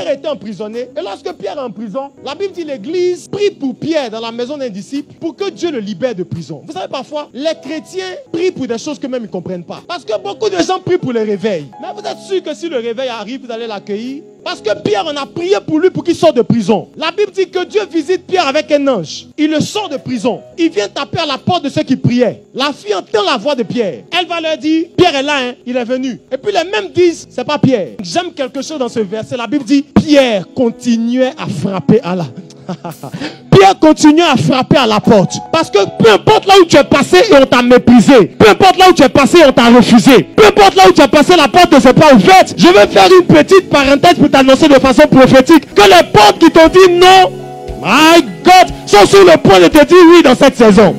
Pierre était emprisonné. Et lorsque Pierre est en prison, la Bible dit l'église prie pour Pierre dans la maison d'un disciple pour que Dieu le libère de prison. Vous savez, parfois, les chrétiens prient pour des choses que même ils ne comprennent pas. Parce que beaucoup de gens prient pour le réveil. Mais vous êtes sûr que si le réveil arrive, vous allez l'accueillir? Parce que Pierre, on a prié pour lui pour qu'il sorte de prison. La Bible dit que Dieu visite Pierre avec un ange. Il le sort de prison. Il vient taper à la porte de ceux qui priaient. La fille entend la voix de Pierre. Elle va leur dire, Pierre est là, hein, il est venu. Et puis les mêmes disent, c'est pas Pierre. J'aime quelque chose dans ce verset. La Bible dit, Pierre continuait à frapper à la... Pierre continuait à frapper à la porte. Parce que peu importe là où tu es passé et on t'a méprisé, peu importe là où tu es passé et on t'a refusé, peu importe là où tu es passé, la porte ne s'est pas ouverte. Je vais faire une petite parenthèse pour t'annoncer de façon prophétique que les portes qui t'ont dit non, my God, sont sur le point de te dire oui dans cette saison.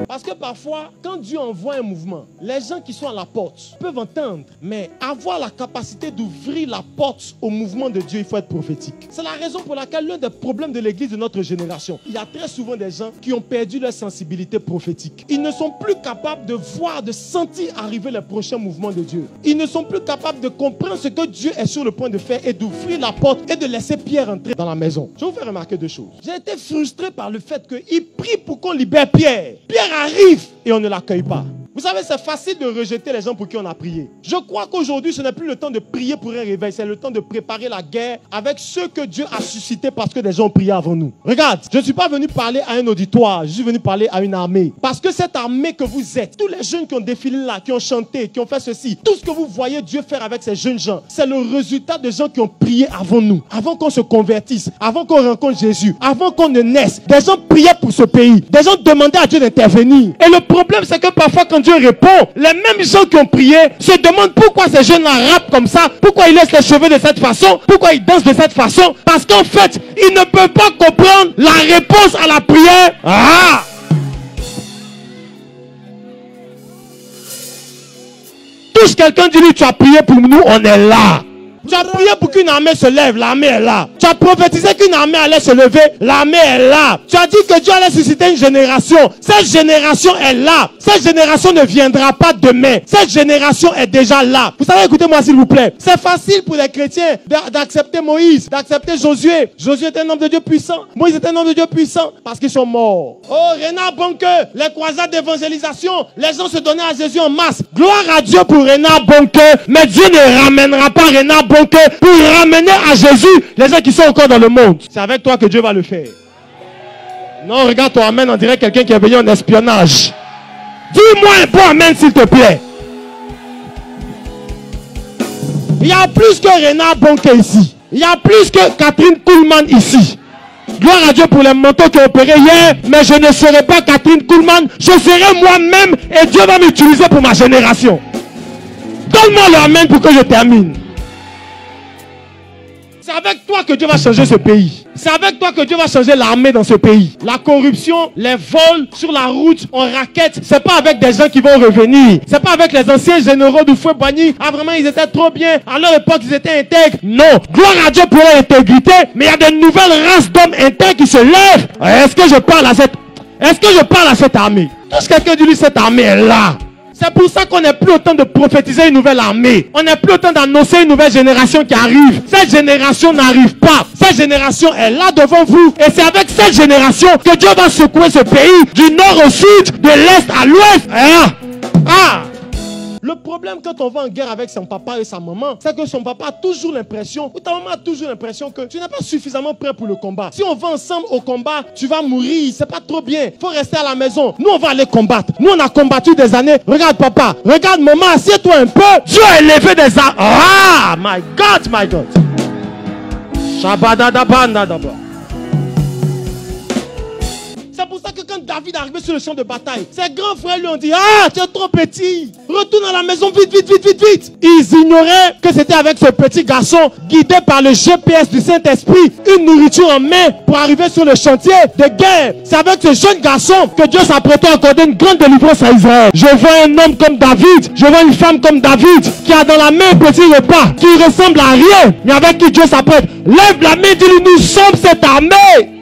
Parce que parfois, quand Dieu envoie un mouvement, les gens qui sont à la porte peuvent entendre, mais avoir la capacité d'ouvrir la porte au mouvement de Dieu, il faut être prophétique. C'est la raison pour laquelle l'un des problèmes de l'église de notre génération, il y a très souvent des gens qui ont perdu leur sensibilité prophétique. Ils ne sont plus capables de voir, de sentir arriver les prochains mouvements de Dieu. Ils ne sont plus capables de comprendre ce que Dieu est sur le point de faire et d'ouvrir la porte et de laisser Pierre entrer dans la maison. Je vais vous faire remarquer deux choses. J'ai été frustré par le fait qu'il prie pour qu'on libère Pierre. Pierre arrive et on ne l'accueille pas. Vous savez, c'est facile de rejeter les gens pour qui on a prié. Je crois qu'aujourd'hui, ce n'est plus le temps de prier pour un réveil. C'est le temps de préparer la guerre avec ceux que Dieu a suscités parce que des gens ont prié avant nous. Regarde, je ne suis pas venu parler à un auditoire. Je suis venu parler à une armée. Parce que cette armée que vous êtes, tous les jeunes qui ont défilé là, qui ont chanté, qui ont fait ceci, tout ce que vous voyez Dieu faire avec ces jeunes gens, c'est le résultat de gens qui ont prié avant nous. Avant qu'on se convertisse, avant qu'on rencontre Jésus, avant qu'on ne naisse. Des gens priaient pour ce pays. Des gens demandaient à Dieu d'intervenir. Et le problème, c'est que parfois, quand Dieu répond, les mêmes gens qui ont prié se demandent pourquoi ces jeunes-là rappent comme ça, pourquoi ils laissent les cheveux de cette façon, pourquoi ils dansent de cette façon, parce qu'en fait, ils ne peuvent pas comprendre la réponse à la prière. Ah! Touche quelqu'un, dis-lui, tu as prié pour nous, on est là. Tu as prié pour qu'une armée se lève, l'armée est là. Tu as prophétisé qu'une armée allait se lever, l'armée est là. Tu as dit que Dieu allait susciter une génération. Cette génération est là. Cette génération ne viendra pas demain. Cette génération est déjà là. Vous savez, écoutez-moi s'il vous plaît. C'est facile pour les chrétiens d'accepter Moïse, d'accepter Josué. Josué était un homme de Dieu puissant. Moïse était un homme de Dieu puissant parce qu'ils sont morts. Oh, Renard Bonke, les croisades d'évangélisation, les gens se donnaient à Jésus en masse. Gloire à Dieu pour Renard Bonke, mais Dieu ne ramènera pas Renard Bonke pour ramener à Jésus les gens qui sont encore dans le monde. C'est avec toi que Dieu va le faire. Non, regarde ton amen, on dirait quelqu'un qui est venu en espionnage. Dis-moi un bon amen s'il te plaît. Il y a plus que Renard Bonke ici. Il y a plus que Catherine Kuhlman ici. Gloire à Dieu pour les manteaux qui ont opéré hier, mais je ne serai pas Catherine Kuhlman, je serai moi-même et Dieu va m'utiliser pour ma génération. Donne-moi le amen pour que je termine. C'est avec toi que Dieu va changer ce pays. C'est avec toi que Dieu va changer l'armée dans ce pays. La corruption, les vols sur la route, en raquette, c'est pas avec des gens qui vont revenir. C'est pas avec les anciens généraux du Fouet-Boigny. Ah vraiment, ils étaient trop bien. À leur époque, ils étaient intègres. Non. Gloire à Dieu pour leur intégrité. Mais il y a de nouvelles races d'hommes intègres qui se lèvent. Est-ce que je parle à cette armée? Est-ce que quelqu'un dit lui, cette armée est là? C'est pour ça qu'on n'est plus au temps de prophétiser une nouvelle armée. On n'est plus au temps d'annoncer une nouvelle génération qui arrive. Cette génération n'arrive pas. Cette génération est là devant vous. Et c'est avec cette génération que Dieu va secouer ce pays du nord au sud, de l'est à l'ouest. Le problème quand on va en guerre avec son papa et sa maman, c'est que son papa a toujours l'impression, ou ta maman a toujours l'impression que tu n'es pas suffisamment prêt pour le combat. Si on va ensemble au combat, tu vas mourir, c'est pas trop bien. Faut rester à la maison. Nous, on va aller combattre. Nous, on a combattu des années. Regarde papa, regarde maman, assieds-toi un peu. Dieu a élevé des armes. Ah, my God, my God. Shabadadabanda d'abord. C'est pour ça que quand David est arrivé sur le champ de bataille, ses grands frères lui ont dit, ah, tu es trop petit. Retourne à la maison vite, vite, vite, vite, vite. Ils ignoraient que c'était avec ce petit garçon, guidé par le GPS du Saint-Esprit, une nourriture en main pour arriver sur le chantier de guerre. C'est avec ce jeune garçon que Dieu s'apprêtait à accorder une grande délivrance à Israël. Je vois un homme comme David, je vois une femme comme David, qui a dans la main un petit repas, qui ressemble à rien, mais avec qui Dieu s'apprête. Lève la main, dis-lui, nous sommes cette armée.